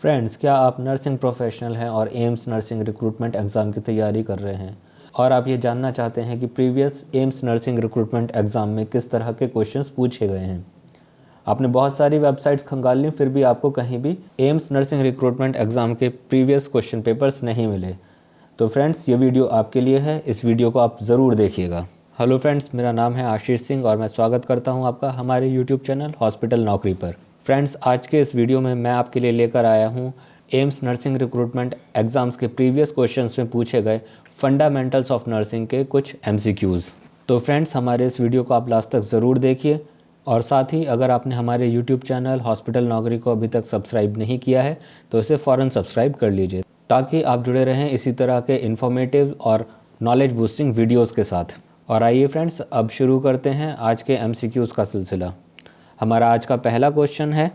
Friends, क्या आप nursing professional हैं और एम्स नर्सिंग रिक्रूटमेंट एग्ज़ाम की तैयारी कर रहे हैं और आप ये जानना चाहते हैं कि previous AIIMS nursing recruitment exam में किस तरह के क्वेश्चंस पूछे गए हैं। आपने बहुत सारी वेबसाइट्स खंगाल ली, फिर भी आपको कहीं भी एम्स नर्सिंग रिक्रूटमेंट एग्ज़ाम के प्रीवियस क्वेश्चन पेपर्स नहीं मिले। तो फ्रेंड्स, ये वीडियो आपके लिए है, इस वीडियो को आप ज़रूर देखिएगा। हेलो फ्रेंड्स, मेरा नाम है आशीष सिंह और मैं स्वागत करता हूं आपका हमारे यूट्यूब चैनल हॉस्पिटल नौकरी पर। फ्रेंड्स, आज के इस वीडियो में मैं आपके लिए लेकर आया हूं एम्स नर्सिंग रिक्रूटमेंट एग्ज़ाम्स के प्रीवियस क्वेश्चंस में पूछे गए फंडामेंटल्स ऑफ नर्सिंग के कुछ MCQs। तो फ्रेंड्स, हमारे इस वीडियो को आप लास्ट तक ज़रूर देखिए और साथ ही अगर आपने हमारे यूट्यूब चैनल हॉस्पिटल नौकरी को अभी तक सब्सक्राइब नहीं किया है तो इसे फ़ौरन सब्सक्राइब कर लीजिए ताकि आप जुड़े रहें इसी तरह के इन्फॉर्मेटिव और नॉलेज बूस्टिंग वीडियोस के साथ। और आइए फ्रेंड्स, अब शुरू करते हैं आज के MCQs का सिलसिला। हमारा आज का पहला क्वेश्चन है,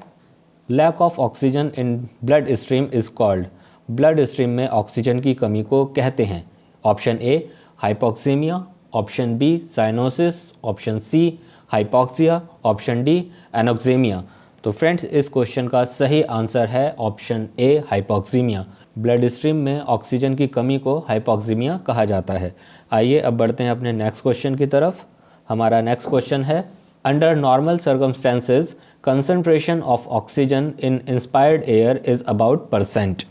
lack of oxygen in blood stream is called. Blood stream में ऑक्सीजन की कमी को कहते हैं। Option A hypoxemia, option B cyanosis, option C hypoxia, option D anoxemia. तो फ्रेंड्स, इस क्वेश्चन का सही आंसर है option A hypoxemia. Blood stream में ऑक्सीजन की कमी को हाइपोक्सीमिया कहा जाता है। आइए अब बढ़ते हैं अपने नेक्स्ट क्वेश्चन की तरफ। हमारा नेक्स्ट क्वेश्चन है, under normal circumstances concentration of oxygen in inspired air is about %।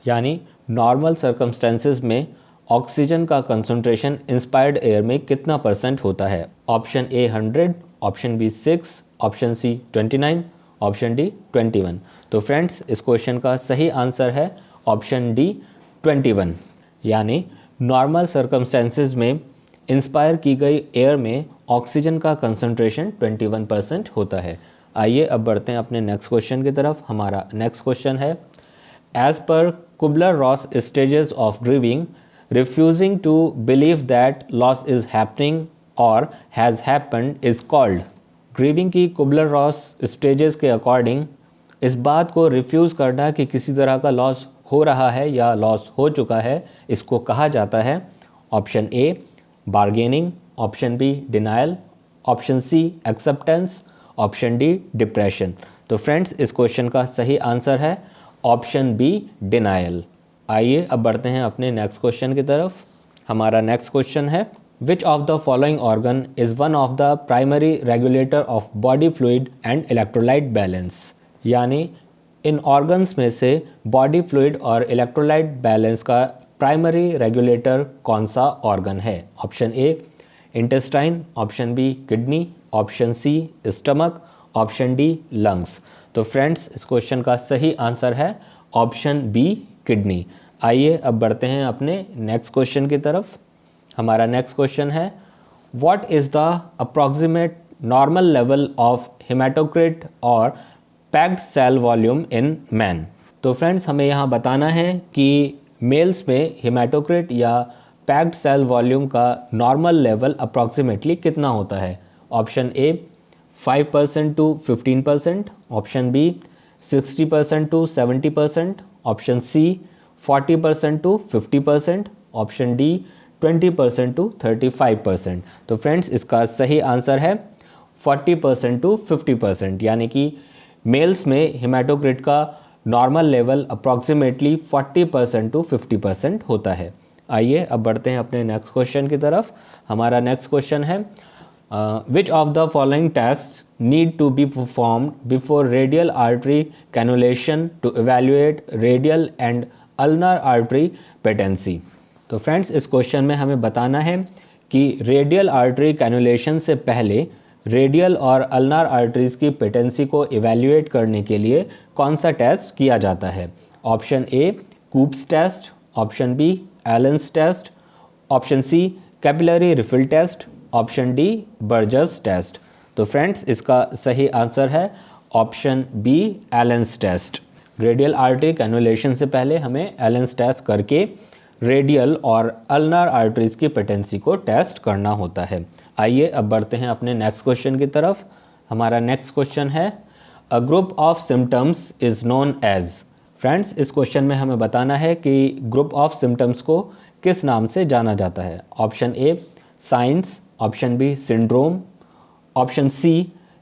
यानी नॉर्मल सर्कमस्टेंसेज में ऑक्सीजन का कंसंट्रेशन इंस्पायर्ड एयर में कितना % होता है। Option A 100, option B 6, option C 29, option D 21। तो फ्रेंड्स, इस क्वेश्चन का सही आंसर है ऑप्शन डी 21। यानी नॉर्मल सर्कमस्टेंसेज में इंस्पायर की गई एयर में ऑक्सीजन का कंसंट्रेशन 21% होता है। आइए अब बढ़ते हैं अपने नेक्स्ट क्वेश्चन की तरफ। हमारा नेक्स्ट क्वेश्चन है, as per Kubler Ross stages of grieving, refusing to believe that loss is happening or has happened is called। Grieving की कुबलर-रॉस स्टेजेस के अकॉर्डिंग इस बात को रिफ्यूज़ करना कि किसी तरह का लॉस हो रहा है या लॉस हो चुका है, इसको कहा जाता है। Option A bargaining, option B denial, option C acceptance, option D depression. तो फ्रेंड्स, इस क्वेश्चन का सही आंसर है ऑप्शन बी डिनायल। आइए अब बढ़ते हैं अपने नेक्स्ट क्वेश्चन की तरफ। हमारा नेक्स्ट क्वेश्चन है, which of the following organ is one of the primary regulator of body fluid and electrolyte balance. यानी इन ऑर्गन्स में से बॉडी फ्लूइड और इलेक्ट्रोलाइट बैलेंस का प्राइमरी रेगुलेटर कौन सा ऑर्गन है। Option A intestine, option B kidney, option C stomach, option D lungs. तो फ्रेंड्स, इस क्वेश्चन का सही आंसर है ऑप्शन बी किडनी। आइए अब बढ़ते हैं अपने नेक्स्ट क्वेश्चन की तरफ। हमारा नेक्स्ट क्वेश्चन है, what is the approximate normal level of hematocrit और packed cell volume in man. तो फ्रेंड्स, हमें यहाँ बताना है कि मेल्स में हेमाटोक्रिट या पैक्ड सेल वॉल्यूम का नॉर्मल लेवल अप्रॉक्सीमेटली कितना होता है। Option A 5% to 15%, option B 60% to 70%, option C 40% to 50%, option D 20% to 35%। तो फ्रेंड्स, इसका सही आंसर है 40% to 50%। यानी कि मेल्स में हेमाटोक्रिट का नॉर्मल लेवल अप्रॉक्सीमेटली 40% to 50% होता है। आइए अब बढ़ते हैं अपने नेक्स्ट क्वेश्चन की तरफ। हमारा नेक्स्ट क्वेश्चन है, which of the following tests need to be performed before radial artery cannulation to evaluate radial and ulnar artery patency। तो फ्रेंड्स, इस क्वेश्चन में हमें बताना है कि रेडियल आर्टरी कैनुलेशन से पहले रेडियल और अल्नार आर्टरीज की पेटेंसी को इवैल्यूएट करने के लिए कौन सा टेस्ट किया जाता है। Option A coops test, option B Allen's test, option C capillary refill test, option D Buerger's test. तो फ्रेंड्स, इसका सही आंसर है option B Allen's test. Radial artery cannulation से पहले हमें एलेंस टेस्ट करके रेडियल और अल्नार आर्टरीज की पेटेंसी को टेस्ट करना होता है। आइए अब बढ़ते हैं अपने नेक्स्ट क्वेश्चन की तरफ। हमारा नेक्स्ट क्वेश्चन है, a group of symptoms is known as. Friends, इस क्वेश्चन में हमें बताना है कि ग्रुप ऑफ सिम्टम्स को किस नाम से जाना जाता है। Option A science, option B syndrome, option C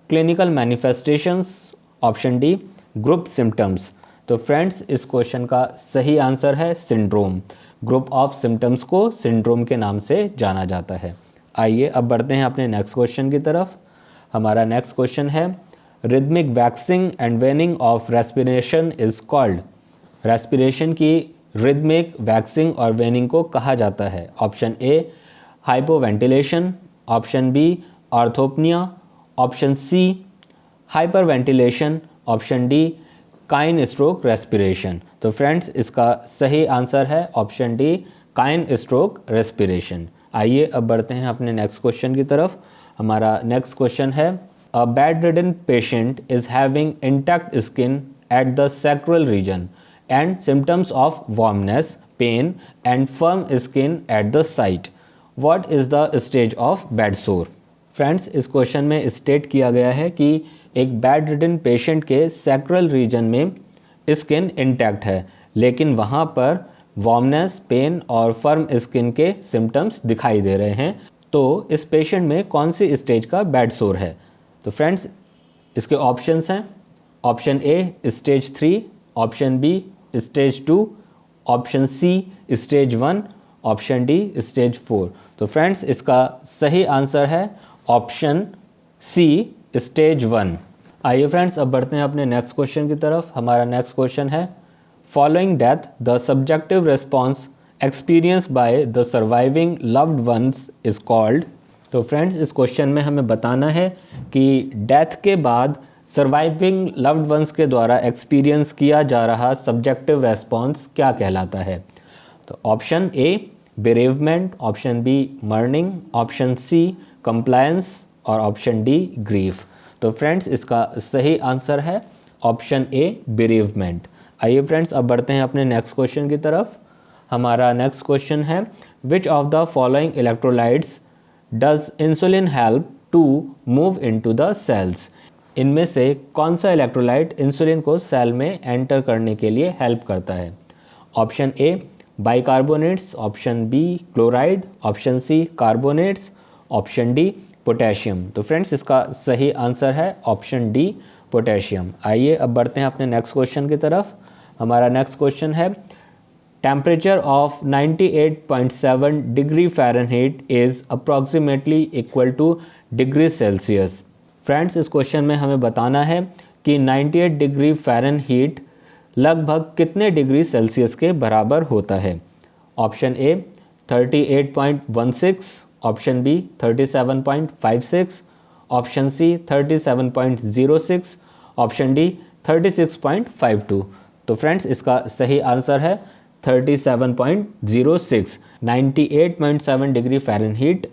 clinical manifestations, option D group symptoms. तो फ्रेंड्स इस क्वेश्चन का सही आंसर है सिंड्रोम। ग्रुप ऑफ सिम्टम्स को सिंड्रोम के नाम से जाना जाता है। आइए अब बढ़ते हैं अपने नेक्स्ट क्वेश्चन की तरफ। हमारा नेक्स्ट क्वेश्चन है rhythmic waxing and waning of respiration is called. Respiration की रिदमिक वैक्सिंग और वेनिंग को कहा जाता है। Option A hypoventilation, option B orthopnea, option C hyperventilation, option D Cheyne stroke respiration. तो फ्रेंड्स इसका सही आंसर है option D Cheyne stroke respiration. आइए अब बढ़ते हैं अपने नेक्स्ट क्वेश्चन की तरफ। हमारा नेक्स्ट क्वेश्चन है a bedridden patient is having intact skin at the sacral region and symptoms of warmness, pain and firm skin at the site. What is the stage of bed sore. Friends इस question में state किया गया है कि एक bedridden patient के sacral region में skin intact है, लेकिन वहाँ पर वार्मनेस, पेन और फर्म स्किन के सिम्टम्स दिखाई दे रहे हैं। तो इस पेशेंट में कौन सी स्टेज का बेड सोर है। तो फ्रेंड्स इसके ऑप्शंस हैं option A stage 3, option B stage 2, option C stage 1, option D stage 4। तो फ्रेंड्स इसका सही आंसर है ऑप्शन सी स्टेज 1। आइए फ्रेंड्स अब बढ़ते हैं अपने नेक्स्ट क्वेश्चन की तरफ। हमारा नेक्स्ट क्वेश्चन है following death the subjective response experience by the surviving loved ones is called. तो फ्रेंड्स इस क्वेश्चन में हमें बताना है कि डेथ के बाद सर्वाइविंग लव्ड वंस के द्वारा एक्सपीरियंस किया जा रहा सब्जेक्टिव रेस्पॉन्स क्या कहलाता है। तो option A bereavement, option B mourning, option C compliance और ऑप्शन डी ग्रीफ। तो फ्रेंड्स इसका सही आंसर है ऑप्शन ए बेरेवमेंट। आइए फ्रेंड्स अब बढ़ते हैं अपने नेक्स्ट क्वेश्चन की तरफ। हमारा नेक्स्ट क्वेश्चन है which of the following electrolytes does insulin help to move into the cells. इनमें से कौन सा इलेक्ट्रोलाइट इंसुलिन को सेल में एंटर करने के लिए हेल्प करता है। Option A bicarbonates, option B chloride, option C carbonates, option D potassium. तो फ्रेंड्स इसका सही आंसर है ऑप्शन डी पोटेशियम। आइए अब बढ़ते हैं अपने नेक्स्ट क्वेश्चन की तरफ। हमारा नेक्स्ट क्वेश्चन है temperature of 98.7 degree Fahrenheit is approximately equal two degree Celsius. Friends इस क्वेश्चन में हमें बताना है कि 98 डिग्री फ़ारेनहीट लगभग कितने डिग्री सेल्सियस के बराबर होता है। Option A 38.16, option B 37.56, option C 37.06, option D 36.52। तो फ्रेंड्स इसका सही आंसर है 37.06। 98.7 डिग्री फ़ारेनहीट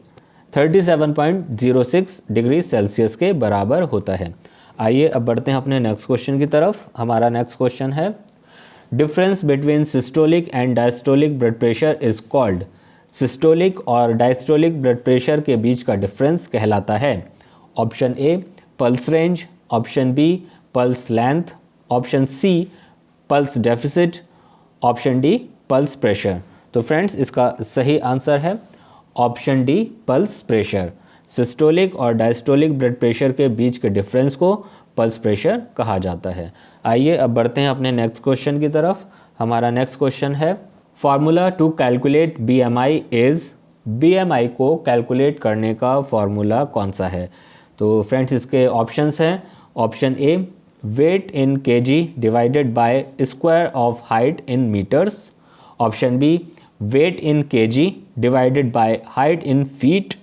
37.06 डिग्री सेल्सियस के बराबर होता है। आइए अब बढ़ते हैं अपने नेक्स्ट क्वेश्चन की तरफ। हमारा नेक्स्ट क्वेश्चन है difference between systolic and diastolic blood pressure is called. Systolic और डायस्टोलिक ब्लड प्रेशर के बीच का डिफरेंस कहलाता है। Option A pulse range, option B pulse length, option C pulse deficit, option D pulse pressure. तो friends इसका सही answer है option D pulse pressure. Systolic और डायस्टोलिक ब्लड प्रेशर के बीच के डिफरेंस को पल्स प्रेशर कहा जाता है। आइए अब बढ़ते हैं अपने नेक्स्ट क्वेश्चन की तरफ। हमारा नेक्स्ट क्वेश्चन है formula to calculate BMI is. BMI को कैलकुलेट करने का फार्मूला कौन सा है। तो फ्रेंड्स इसके ऑप्शंस हैं option A weight in KG divided by square of height in metres, option B weight in KG divided by height in feet,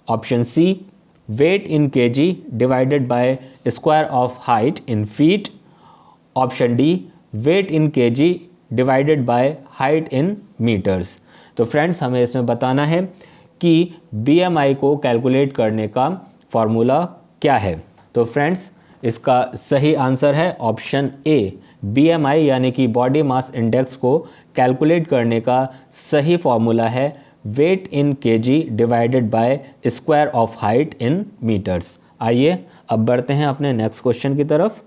option C weight in KG divided by square of height in feet, option D weight in KG divided by height in metres. तो friends हमें इसमें बताना है कि BMI को calculate करने का formula क्या है। तो फ्रेंड्स इसका सही आंसर है ऑप्शन ए। बीएमआई यानी कि बॉडी मास इंडेक्स को कैलकुलेट करने का सही फॉर्मूला है weight in KG divided by square of height in metres. आइए अब बढ़ते हैं अपने नेक्स्ट क्वेश्चन की तरफ।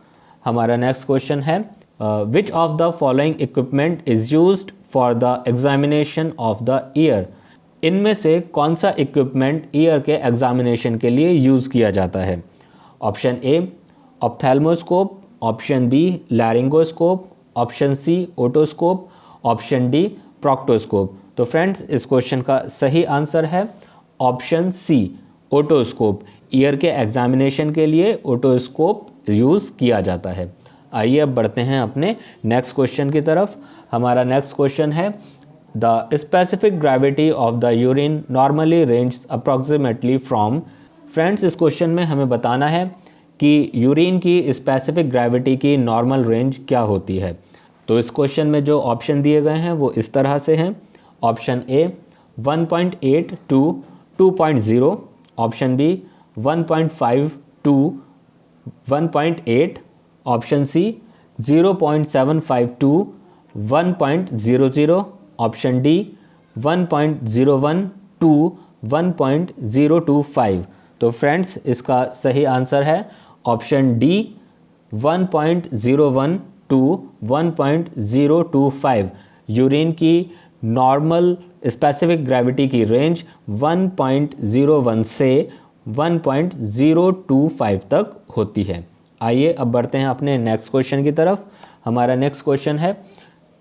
हमारा नेक्स्ट क्वेश्चन है which of the following equipment is used for the examination of the year. इनमें से कौन सा इक्विपमेंट ईयर के एग्जामिनेशन के लिए यूज़ किया जाता है। Option A ophthalmoscope, option B laryngoscope, option C otoscope, option D proctoscope. तो फ्रेंड्स इस क्वेश्चन का सही आंसर है ऑप्शन सी ओटोस्कोप। ईयर के एग्जामिनेशन के लिए ओटोस्कोप यूज़ किया जाता है। आइए अब बढ़ते हैं अपने नेक्स्ट क्वेश्चन की तरफ। हमारा नेक्स्ट क्वेश्चन है the specific gravity of the urine normally range approximately from. Friends इस क्वेश्चन में हमें बताना है कि यूरिन की स्पेसिफिक ग्रेविटी की नॉर्मल रेंज क्या होती है। तो इस क्वेश्चन में जो ऑप्शन दिए गए हैं वो इस तरह से हैं। Option A 1.8 to 2.0, option B 1.5 to 1.8, option C 0.75 to 1.00, option D 1.01 to 1.025। तो फ्रेंड्स इसका सही आंसर है ऑप्शन डी 1.01 टू 1.025। यूरिन की नॉर्मल स्पेसिफिक ग्रेविटी की रेंज 1.01 से 1.025 तक होती है। आइए अब बढ़ते हैं अपने नेक्स्ट क्वेश्चन की तरफ। हमारा नेक्स्ट क्वेश्चन है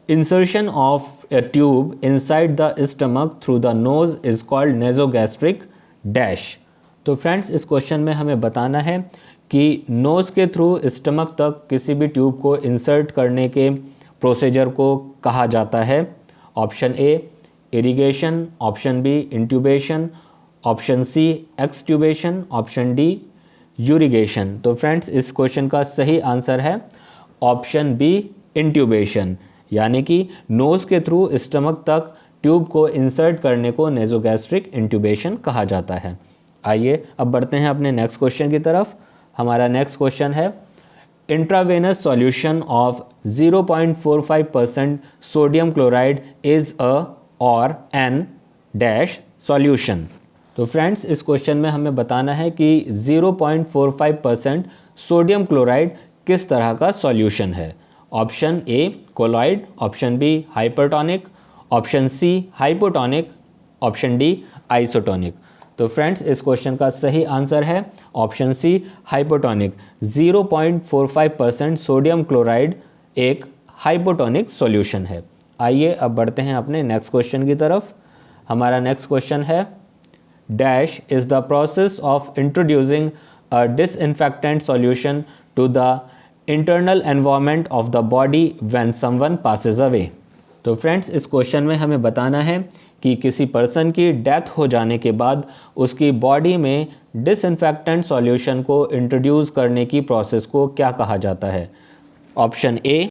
insertion of A tube inside the stomach through the nose is called nasogastric dash. तो फ्रेंड्स इस क्वेश्चन में हमें बताना है कि नोज़ के थ्रू स्टमक तक किसी भी ट्यूब को इंसर्ट करने के प्रोसीजर को कहा जाता है। Option A irrigation, option B intubation, option C extubation, option D urigation. तो फ्रेंड्स इस क्वेश्चन का सही आंसर है ऑप्शन बी इंट्यूबेशन, यानी कि नोज़ के थ्रू स्टमक तक ट्यूब को इंसर्ट करने को नेजोगैस्ट्रिक इंट्यूबेशन कहा जाता है। आइए अब बढ़ते हैं अपने नेक्स्ट क्वेश्चन की तरफ। हमारा नेक्स्ट क्वेश्चन है intravenous solution of 0.45% sodium chloride is a और एन डैश सॉल्यूशन। तो फ्रेंड्स इस क्वेश्चन में हमें बताना है कि 0.45% सोडियम क्लोराइड किस तरह का सॉल्यूशन है। Option A colloid, option B hypertonic, option C hypotonic, option D isotonic. तो फ्रेंड्स इस क्वेश्चन का सही आंसर है option C hypotonic. 0.45% sodium chloride एक हाइपोटोनिक सॉल्यूशन है। आइए अब बढ़ते हैं अपने नेक्स्ट क्वेश्चन की तरफ। हमारा नेक्स्ट क्वेश्चन है dash is the process of introducing a disinfectant solution to the internal environment of the body when someone passes away. तो फ्रेंड्स इस क्वेश्चन में हमें बताना है कि किसी पर्सन की डेथ हो जाने के बाद उसकी बॉडी में डिसइंफेक्टेंट सॉल्यूशन को इंट्रोड्यूस करने की प्रोसेस को क्या कहा जाता है। Option A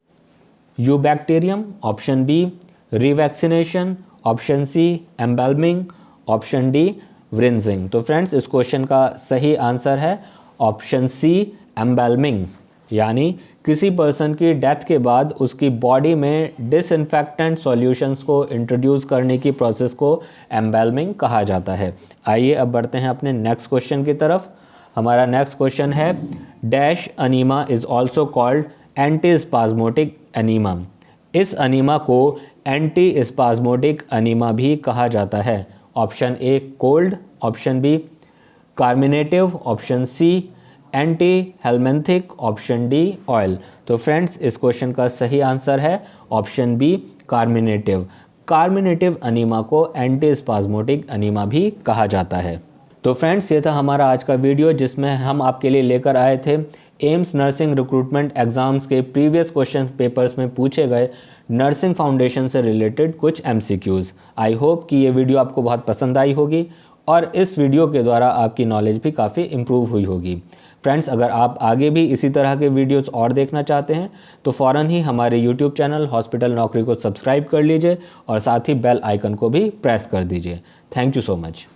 eubacterium, option B revaccination, option C embalming, option D wringing. तो फ्रेंड्स इस क्वेश्चन का सही आंसर है ऑप्शन सी एम्बेलमिंग, यानी किसी पर्सन की डेथ के बाद उसकी बॉडी में डिसइंफेक्टेंट सॉल्यूशंस को इंट्रोड्यूस करने की प्रोसेस को एम्बेलमिंग कहा जाता है। आइए अब बढ़ते हैं अपने नेक्स्ट क्वेश्चन की तरफ। हमारा नेक्स्ट क्वेश्चन है dash enema is also called anti spasmodic enema. इस अनीमा को एंटी स्पाज्मोटिक अनीमा भी कहा जाता है। Option A cold, option B carminative, option C anti helminthic, option D oil. तो फ्रेंड्स इस क्वेश्चन का सही आंसर है option B carminative. Carminative enema को एंटी स्पाज्मोटिक अनीमा भी कहा जाता है। तो फ्रेंड्स ये था हमारा आज का वीडियो जिसमें हम आपके लिए लेकर आए थे एम्स नर्सिंग रिक्रूटमेंट एग्जाम्स के प्रीवियस क्वेश्चन पेपर्स में पूछे गए नर्सिंग फाउंडेशन से रिलेटेड कुछ MCQs। आई होप कि ये वीडियो आपको बहुत पसंद आई होगी और इस वीडियो के द्वारा आपकी नॉलेज भी काफ़ी इम्प्रूव हुई होगी। फ्रेंड्स अगर आप आगे भी इसी तरह के वीडियोस और देखना चाहते हैं तो फ़ौरन ही हमारे YouTube चैनल हॉस्पिटल नौकरी को सब्सक्राइब कर लीजिए और साथ ही बेल आइकन को भी प्रेस कर दीजिए। Thank you so much.